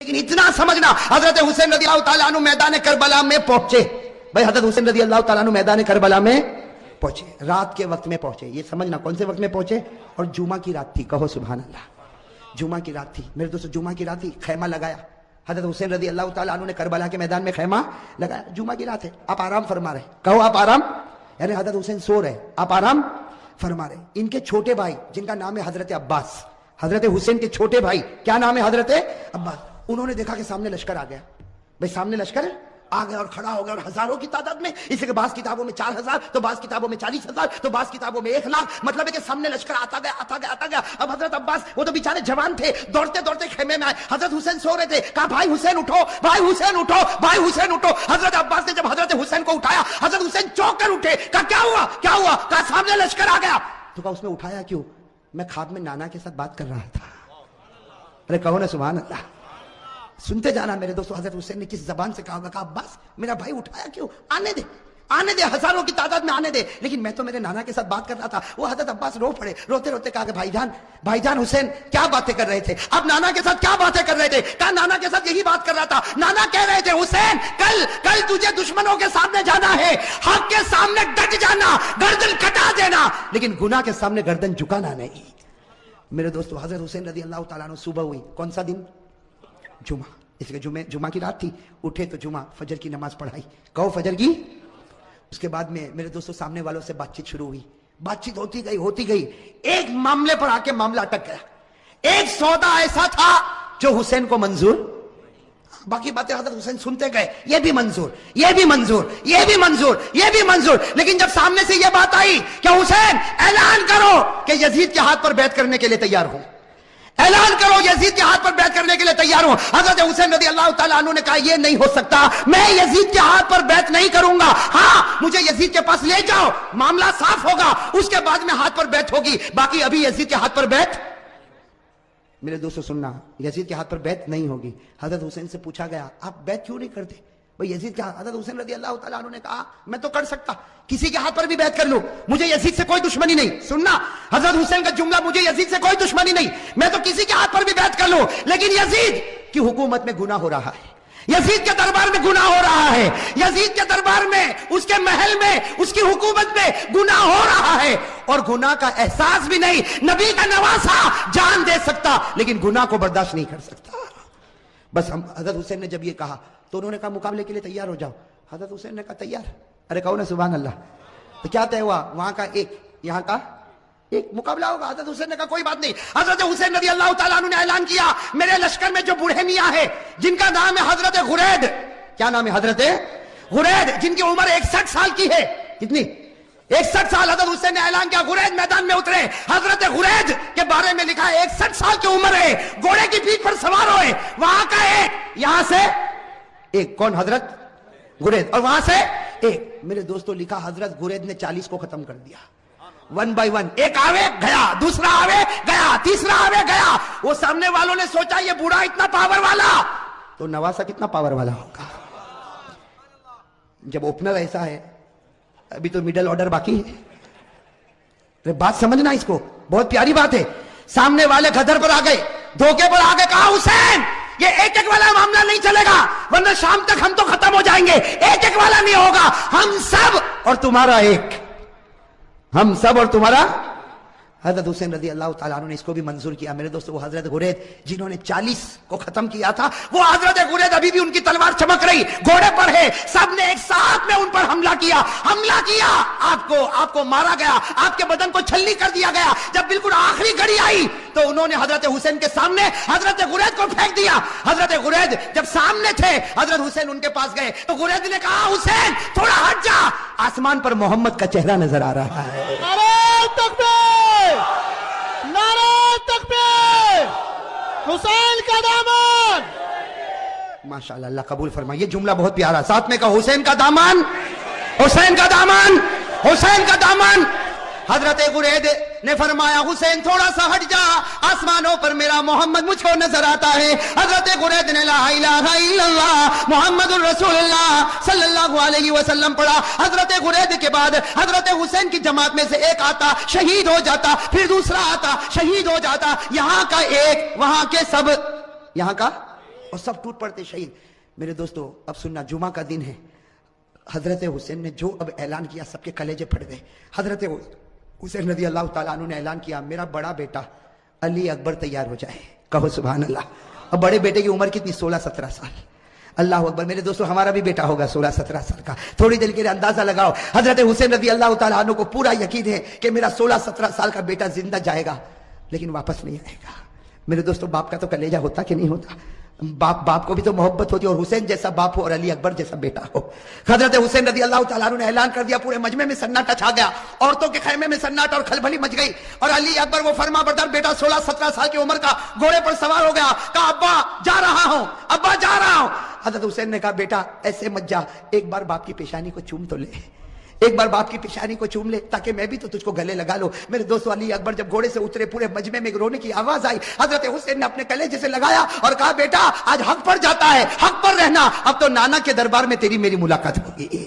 لیکن اتنا سمجھنا حضرت حسین رضی اللہ تعالیٰ عنہ میدان کربلا میں پہنچے. بھائی حضرت حسین رضی اللہ تعالیٰ عنہ میدان کربلا میں پہنچے, رات کے وقت میں پہنچے. یہ سمجھنا کون سے وقت میں پہنچے, اور جمعہ کی رات تھی. کہو سبحان اللہ. جمعہ کی رات تھی میرے دوستو, جمعہ کی رات تھی. خیمہ لگایا حضرت حسین رضی اللہ تعالیٰ عنہ نے کربلا کے میدان میں خیمہ لگایا. جمعہ کی رات ہے, آپ آرام فرما رہے. کہو آپ آرام, یعنی حضرت حسین سو رہے, آپ آرام فرما رہے. ان کے چھوٹے بھائی جن کا نام ہے حضرت عباس, حضرت حسین کے چھوٹے بھائی کیا نام ہے, حضرت عباس, انہوں نے دیکھا کہ سامنے لشکر آ گیا. بھائی سامنے لشکر آ گیا اور کھڑا ہو گیا, اور ہزاروں کی تعداد میں. اس کے بعض کتابوں میں 4000, تو بعض کتابوں میں 40,000, تو بعض کتابوں میں 1,00,000. مطلب ہے کہ سامنے لشکر آتا گیا آتا گیا آتا گیا. اب حضرت عباس وہ تو بیچارے جوان تھے, دوڑتے دوڑتے خیمے میں آئے. حضرت حسین سو رہے تھے. کہا بھائی حسین اٹھو, بھائی حسین اٹھو, بھائی حسین اٹھو. حضرت عباس نے جب حضرت حسین کو اٹھایا, حضرت حسین چونک کر اٹھے. کہا کیا ہوا کیا ہوا؟ کہا سامنے لشکر آ گیا. تو کہا اس میں اٹھایا کیوں؟ میں خواب میں نانا کے ساتھ بات کر رہا تھا. ارے کہو نا سبحان اللہ. سنتے جانا میرے دوستو, حضرت حسین نے کس زبان سے کہا, کہا عباس میرا بھائی اٹھایا کیوں, آنے دے آنے دے, ہزاروں کی تعداد میں آنے دے, لیکن میں تو میرے نانا کے ساتھ بات کر رہا تھا. وہ حضرت عباس رو پڑے, روتے روتے کہا کہ بھائی جان حسین کیا باتیں کر رہے تھے, اب نانا کے ساتھ کیا باتیں کر رہے تھے؟ کہا نانا کے ساتھ یہی بات کر رہا تھا. نانا کہہ رہے تھے حسین کل تجھے دشمنوں کے سامنے جانا ہے, حق کے سامنے ڈٹ جانا, گردن کٹا دینا, لیکن گناہ کے سامنے گردن جھکانا نہیں. میرے دوستو حضرت حسین رضی اللہ تعالیٰ عنہ صبح ہوئی, کون سا دن؟ جمعہ. اس لیے جمعہ کی رات تھی, اٹھے تو جمعہ فجر کی نماز پڑھائی. کہو فجر کی. اس کے بعد میں میرے دوستو سامنے والوں سے بات چیت شروع ہوئی. بات چیت ہوتی گئی. ایک معاملے پر آ کے معاملہ اٹک گیا. ایک سودا ایسا تھا جو حسین کو منظور, باقی باتیں حضرت حسین سنتے گئے, یہ بھی منظور, یہ بھی منظور, یہ بھی منظور, یہ بھی منظور. لیکن جب سامنے سے یہ بات آئی کہ حسین اعلان کرو کہ یزید کے ہاتھ پر بیعت کرنے کے لیے تیار ہوں, اعلان کرو یزید کے ہاتھ پر بیعت کرنے کے لیے تیار ہوں. حضرت حسین رضی اللہ تعالیٰ عنہ نے کہا یہ نہیں ہو سکتا, میں یزید کے ہاتھ پر بیعت نہیں کروں گا. ہاں مجھے یزید کے پاس لے جاؤ, معاملہ صاف ہوگا, اس کے بعد میں ہاتھ پر بیعت ہوگی, باقی ابھی یزید کے ہاتھ پر بیعت. میرے دوستو سننا, یزید کے ہاتھ پر بیعت نہیں ہوگی. حضرت حسین سے پوچھا گیا آپ بیعت کیوں نہیں کرتے بھئی یزید کے ہاتھ؟ حضرت حسین رضی اللہ تعالیٰ عنہ نے کہا میں تو کر سکتا, کسی کے ہاتھ پر بھی بیعت کر لوں, مجھے یزید سے کوئی دشمنی نہیں. سننا حضرت حسین کا جملہ, مجھے یزید سے کوئی دشمنی نہیں, میں تو کسی کے ہاتھ پر بھی بیعت کر لوں, لیکن یزید کی حکومت میں گناہ ہو رہا ہے, یزید کے دربار میں گناہ ہو رہا ہے, یزید کے دربار میں, اس کے محل میں, اس کی حکومت میں گناہ ہو رہا ہے, اور گناہ کا احساس بھی نہیں. نبی کا نواسا جان دے سکتا لیکن گناہ کو برداشت نہیں کر سکتا. بس حضرت حسین نے جب یہ کہا تو انہوں نے کہا مقابلے کے لیے تیار ہو جاؤ. حضرت حسین نے کہا تیار. ارے کہو نا سبحان اللہ. تو کیا طے ہوا, وہاں کا ایک, یہاں کا ایک مقابلہ ہوگا. حضرت حسین نے کہا کوئی بات نہیں. حضرت حسین رضی اللہ تعالیٰ عنہ نے اعلان کیا میرے لشکر میں جو بوڑھے میاں ہیں جن کا نام ہے حضرت غرید, کیا نام ہے حضرت غرید, جن کی عمر 61 سال کی ہے. کتنی؟ 61 سال. حضرت حسین نے اعلان کیا غرید میدان میں اترے. حضرت غرید کے بارے میں لکھا ہے 61 سال کی عمر ہے, گھوڑے کی پیٹھ پر سوار ہوئے, وہاں کا ایک, یہاں سے ایک, کون؟ حضرت غرید, اور وہاں سے ایک. میرے دوستو لکھا حضرت غرید نے 40 کو ختم کر دیا, 1 by 1. ایک آوے گیا, دوسرا آوے گیا, تیسرا آوے گیا. وہ سامنے والوں نے سوچا یہ بوڑھا اتنا پاور والا, تو نواسا کتنا پاور والا ہوگا. جب اوپنر ایسا ہے, ابھی تو میڈل آرڈر باقی ہے. بات سمجھنا اس کو, بہت پیاری بات ہے. سامنے والے گدر پر آ گئے, دھوکے پر آ گئے. کہا حسین یہ ایک ایک والا معاملہ نہیں چلے گا, ورنہ شام تک ہم تو ختم ہو جائیں گے. ایک ایک والا نہیں ہوگا, ہم سب اور تمہارا ایک, ہم سب اور تمہارا. حضرت حسین رضی اللہ تعالیٰ عنہ نے اس کو بھی منظور کیا. میرے دوستو وہ حضرت غرید جنہوں نے 40 کو ختم کیا تھا, وہ حضرت غرید ابھی بھی ان کی تلوار چمک رہی, گھوڑے پر ہے. سب نے ایک ساتھ میں ان پر حملہ کیا. آپ کو مارا گیا, آپ کے بدن کو چھلنی کر دیا گیا. جب بالکل آخری گھڑی آئی تو انہوں نے حضرت حسین کے سامنے حضرت غرید کو پھینک دیا. حضرت غرید جب سامنے تھے, حضرت حسین ان کے پاس گئے تو غرید نے کہا حسین تھوڑا ہٹ جا, آسمان پر محمد کا چہرہ نظر آ رہا ہے. نعرہ تکبیر, حسین کا دامن. ماشاءاللہ, اللہ قبول فرمائے. یہ جملہ بہت پیارا, ساتھ میں کہا حسین کا دامن, حسین کا دامن, حسین کا دامن. حضرت غرید نے فرمایا حسین تھوڑا سا ہٹ جا, آسمانوں پر میرا محمد مجھ کو نظر آتا ہے. حضرت غرید نے لا الہ الا اللہ محمد الرسول اللہ صلی اللہ علیہ وسلم پڑھا. حضرت غرید کے بعد حضرت حسین کی جماعت میں سے ایک آتا, شہید ہو جاتا, پھر دوسرا آتا, شہید ہو جاتا. یہاں کا ایک, وہاں کے سب. یہاں کا اور سب ٹوٹ پڑتے شہید. میرے دوستو اب سننا, جمعہ کا دن ہے. حضرت حسین نے جو اب اعلان کیا سب کے کلیجے پھٹ گئے. حضرت حسین رضی اللہ تعالیٰ عنہ نے اعلان کیا, میرا بڑا بیٹا علی اکبر تیار ہو جائے. کہو سبحان اللہ. اب بڑے بیٹے کی عمر کتنی؟ 16-17 سال. اللہ اکبر. میرے دوستو ہمارا بھی بیٹا ہوگا 16-17 سال کا. تھوڑی دیر کے لیے اندازہ لگاؤ, حضرت حسین رضی اللہ تعالیٰ عنہ کو پورا یقین ہے کہ میرا 16-17 سال کا بیٹا زندہ جائے گا لیکن واپس نہیں آئے گا. میرے دوستو باپ کا تو کلیجہ ہوتا کہ نہیں ہوتا؟ باپ کو بھی تو محبت ہوتی ہے, اور حسین جیسا باپ ہو اور علی اکبر جیسا بیٹا ہو. حضرت حسین رضی اللہ تعالیٰ عنہ نے اعلان کر دیا, پورے مجمع میں سناٹا چھا گیا, عورتوں کے خیمے میں سناٹا اور کھلبلی مچ گئی. اور علی اکبر وہ فرما بردار بیٹا 16-17 سال کی عمر کا گھوڑے پر سوار ہو گیا. کہا ابا جا رہا ہوں, ابا جا رہا ہوں. حضرت حسین نے کہا بیٹا ایسے مت جا, ایک بار باپ کی پیشانی کو چوم تو لے, ایک بار باپ کی پیشانی کو چوم لے تاکہ میں بھی تو تجھ کو گلے لگا لو. میرے دوستو علی اکبر جب گھوڑے سے اترے پورے مجمع میں رونے کی آواز آئی. حضرت حسین نے اپنے کلیجے سے لگایا اور کہا بیٹا آج حق پر جاتا ہے, حق پر رہنا, اب تو نانا کے دربار میں تیری میری ملاقات ہوگی.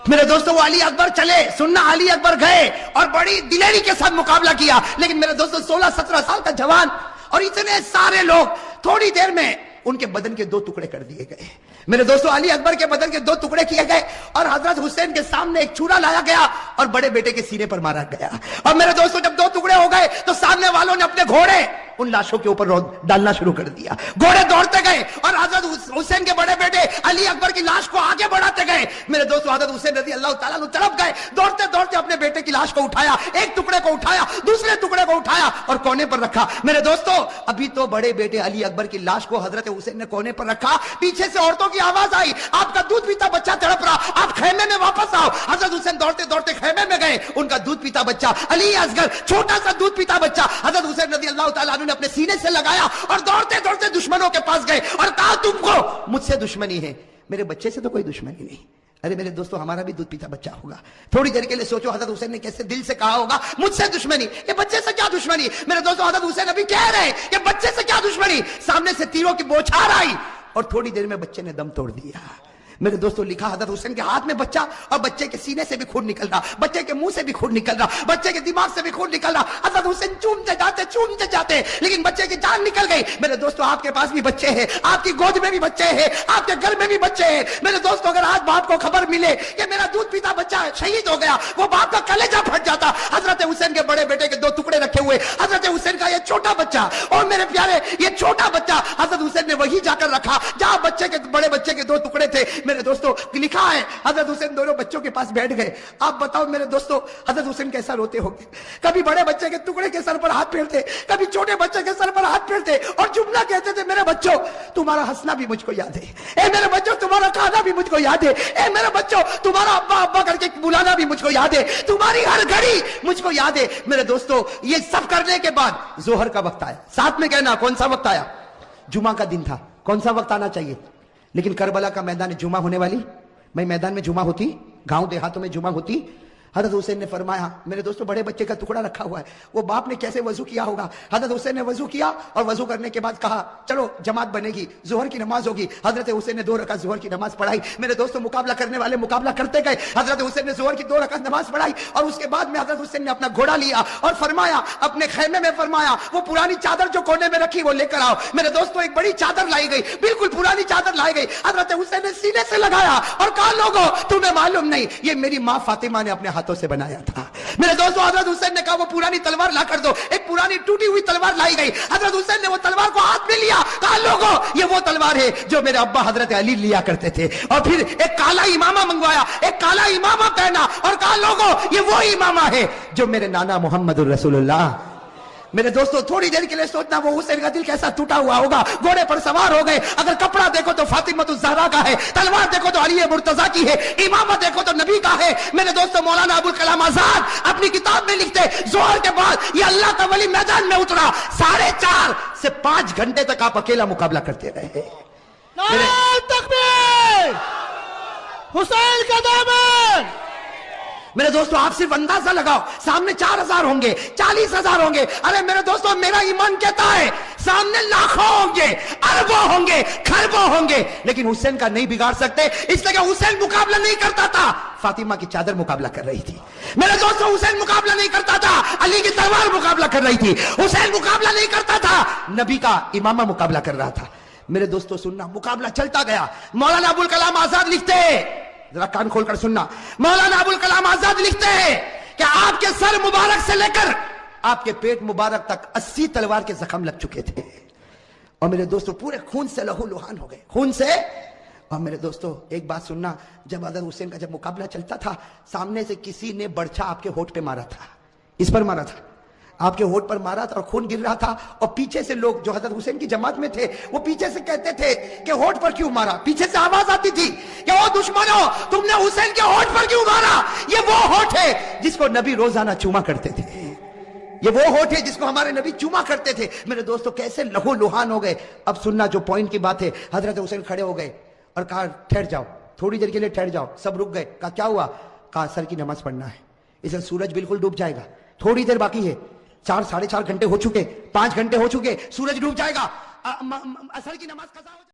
میرے دوستو وہ علی اکبر چلے, سننا علی اکبر گئے اور بڑی دلیری کے ساتھ مقابلہ کیا. لیکن میرے دوستو 16-17 سال کا جوان اور اتنے سارے لوگ, تھوڑی دیر میں ان کے بدن کے 2 ٹکڑے کر دیے گئے. میرے دوستو علی اکبر کے بدن کے 2 ٹکڑے کیے گئے اور حضرت حسین کے سامنے ایک چھرا لایا گیا اور بڑے بیٹے کے سینے پر مارا گیا. اور میرے دوستو جب 2 ٹکڑے ہو گئے تو سامنے والوں نے اپنے گھوڑے ان لاشوں کے اوپر ڈالنا شروع کر دیا. گھوڑے دوڑتے گئے اور حضرت حسین کے بڑے بیٹے علی اکبر کی لاش کو آگے بڑھاتے گئے. میرے دوستو حضرت حسین رضی اللہ تعالیٰ عنہ طرف گئے, دوڑتے دوڑتے اپنے بیٹے کی لاش کو اٹھایا, ایک ٹکڑے کو اٹھایا, دوسرے ٹکڑے کو اٹھایا اور کونے پر رکھا. میرے دوستو ابھی تو بڑے بیٹے علی اکبر کی لاش کو حضرت حسین نے کونے پر رکھا, پیچھے سے عورتوں کی آواز آئی, آپ کا دودھ پیتا بچہ تڑپ رہا, آپ خیمے میں واپس آؤ. حضرت حسین دوڑتے دوڑتے خیمے میں گئے, ان کا دودھ پیتا بچہ علی اصغر چھوٹا سا دودھ پیتا بچہ حضرت حسین رضی اللہ تعالیٰ عنہ نے اپنے سینے سے لگایا اور دوڑتے دوڑتے دشمنوں کے پاس گئے اور کہا تم کو مجھ سے دشمنی ہے, میرے بچے سے تو کوئی دشمنی نہیں. ارے میرے دوستو ہمارا بھی دودھ پیتا بچہ ہوگا. تھوڑی دیر کے لیے سوچو حضرت حسین نے کیسے دل سے کہا ہوگا مجھ سے دشمنی, یہ بچے سے کیا دشمنی. میرے دوستو حضرت حسین ابھی کہہ رہے ہیں کہ بچے سے کیا دشمنی, سامنے سے تیروں کی بوچھار آئی اور تھوڑی دیر میں بچے نے دم توڑ دیا. میرے دوستو لکھا حضرت حسین کے ہاتھ میں بچہ اور بچے کے سینے سے بھی خون نکل رہا, بچے کے منہ سے بھی خون نکل رہا, بچے کے دماغ سے بھی خون نکل رہا. حضرت حسین چومتے جاتے لیکن بچے کی جان نکل گئی. میرے دوستو آپ کے پاس بھی بچے ہیں, آپ کی گود میں بھی بچے ہیں, آپ کے گھر میں بھی بچے ہیں. میرے دوستو اگر آج باپ کو خبر ملے کہ میرا دودھ پیتا بچہ شہید ہو گیا, وہ باپ کا کلیجہ پھٹ جاتا. حضرت حسین کے بڑے بیٹے کے 2 ٹکڑے رکھے ہوئے, حضرت حسین کا یہ چھوٹا بچہ, اور میرے پیارے یہ چھوٹا بچہ حضرت حسین نے وہی جا کر رکھا جہاں بڑے بچے کے 2 ٹکڑے تھے. میرے دوستو لکھا ہے حضرت حسین دونوں بچوں کے پاس بیٹھ گئے. آپ بتاؤ میرے دوستو حضرت حسین کیسا روتے ہوں گے. کبھی بڑے بچے کے ٹکڑے کے سر پر ہاتھ پھیرتے, کبھی چھوٹے بچے کے سر پر ہاتھ پھیرتے اور جملہ کہتے تھے میرے بچوں تمہارا ہنسنا بھی مجھ کو یاد ہے, اے میرے بچوں تمہارا کھانا بھی مجھ کو یاد ہے, اے میرے بچوں تمہارا ابا ابا کر کے بلانا بھی مجھ کو یاد ہے, تمہاری ہر گھڑی مجھ کو یاد ہے. میرے دوستو یہ سب کرنے کے بعد ظہر کا وقت آیا. ساتھ میں کہنا کون سا وقت آیا؟ جمعہ کا دن تھا. کون سا وقت آنا چاہیے؟ لیکن کربلا کا میدان جمعہ ہونے والی, میں میدان میں جمعہ ہوتی, گاؤں دیہاتوں میں جمعہ ہوتی. حضرت حسین نے فرمایا میرے دوستو بڑے بچے کا ٹکڑا رکھا ہوا ہے, وہ باپ نے کیسے وضو کیا ہوگا. حضرت حسین نے وضو کیا اور وضو کرنے کے بعد کہا چلو جماعت بنے گی, ظہر کی نماز ہوگی. حضرت حسین نے 2 رکعت ظہر کی نماز پڑھائی. میرے دوستو مقابلہ کرنے والے مقابلہ کرتے گئے. حضرت حسین نے ظہر کی 2 رکعت نماز پڑھائی اور اس کے بعد میں حضرت حسین نے اپنا گھوڑا لیا اور فرمایا اپنے خیمے میں فرمایا وہ پرانی چادر جو کونے میں رکھی وہ لے کر آؤ. میرے دوستو ایک بڑی چادر لائی گئی, بالکل پرانی چادر لائی گئی. حضرت حسین نے سینے سے لگایا اور کہا لوگوں تمہیں معلوم نہیں یہ میری ماں فاطمہ نے اپنے ہاتھوں سے بنایا تھا. میرے دوستو حضرت حسین نے کہا وہ پرانی تلوار لا کر دو. ایک پرانی ٹوٹی ہوئی تلوار لائی گئی. حضرت حسین نے وہ تلوار کو ہاتھ میں لیا, کہا لوگوں یہ وہ تلوار ہے جو میرے ابا حضرت علی لیا کرتے تھے. اور پھر ایک کالا امامہ منگوایا, ایک کالا امامہ پہنا اور کہا لوگوں یہ وہ امامہ ہے جو میرے نانا محمد الرسول اللہ. میرے دوستو تھوڑی دیر کے لیے سوچنا وہ حسین کا دل کیسا ٹوٹا ہوا ہوگا. گھوڑے پر سوار ہو گئے. اگر کپڑا دیکھو تو فاطمہ الزہرا کا ہے, تلوار دیکھو تو علی مرتضیٰ کی ہے, امامہ دیکھو تو نبی کا ہے. میرے دوستو مولانا ابوالکلام آزاد اپنی کتاب میں لکھتے ظہر کے بعد یہ اللہ کا ولی میدان میں اترا. 4.5 سے 5 گھنٹے تک آپ اکیلا مقابلہ کرتے رہے. نعرہ تکبیر, حسین کا دامن. میرے دوستو آپ صرف اندازہ لگاؤ, سامنے 4,000 ہوں گے, 40,000 ہوں گے. ارے میرے دوستو میرا ایمان کہتا ہے سامنے لاکھوں ہوں گے, اربوں ہوں گے, کھربوں ہوں گے, لیکن حسین کا نہیں بگاڑ سکتے. اس لیے کہ حسین مقابلہ نہیں کرتا تھا, فاطمہ کی چادر مقابلہ کر رہی تھی. میرے دوستو حسین مقابلہ نہیں کرتا تھا, علی کی تلوار مقابلہ کر رہی تھی. حسین مقابلہ نہیں کرتا تھا, نبی کا امامہ مقابلہ کر رہا تھا. میرے دوستوں سننا, مقابلہ چلتا گیا. مولانا ابوال کلام آزاد لکھتے ہیں, ذرا کان کھول کر سننا, مولانا ابوال کلام آزاد لکھتے ہیں کہ آپ کے سر مبارک سے لے کر آپ کے پیٹ مبارک تک 80 تلوار کے زخم لگ چکے تھے, اور میرے دوستوں پورے خون سے لہو لہان ہو گئے, خون سے. اور میرے دوستوں ایک بات سننا, جب حضرت حسین کا جب مقابلہ چلتا تھا, سامنے سے کسی نے برچھا آپ کے ہونٹ پہ مارا تھا, اس پر مارا تھا, آپ کے ہونٹ پر مارا تھا اور خون گر رہا تھا, اور پیچھے سے لوگ جو حضرت حسین کی جماعت میں تھے وہ پیچھے سے کہتے تھے کہ ہونٹ پر کیوں مارا, پیچھے سے آواز آتی تھی کہ او دشمنوں تم نے حسین کے ہونٹ پر کیوں مارا, یہ وہ ہونٹ ہے جس کو نبی روزانہ چوما کرتے تھے, یہ وہ ہونٹ ہے جس کو ہمارے نبی چوما کرتے تھے. میرے دوستوں کیسے لہو لہان ہو گئے. اب سننا جو پوائنٹ کی بات ہے, حضرت حسین کھڑے ہو گئے اور کہا ٹھہر جاؤ, تھوڑی دیر کے لیے ٹھہر جاؤ. سب رک گئے. کہا کیا ہوا؟ کہا عصر کی نماز پڑھنا ہے, اس وقت سورج بالکل ڈوب جائے گا, تھوڑی دیر باقی ہے, 4 ساڑھے 4 گھنٹے ہو چکے, 5 گھنٹے ہو چکے, سورج ڈوب جائے گا, عصر کی نماز قضا ہو جائے گا.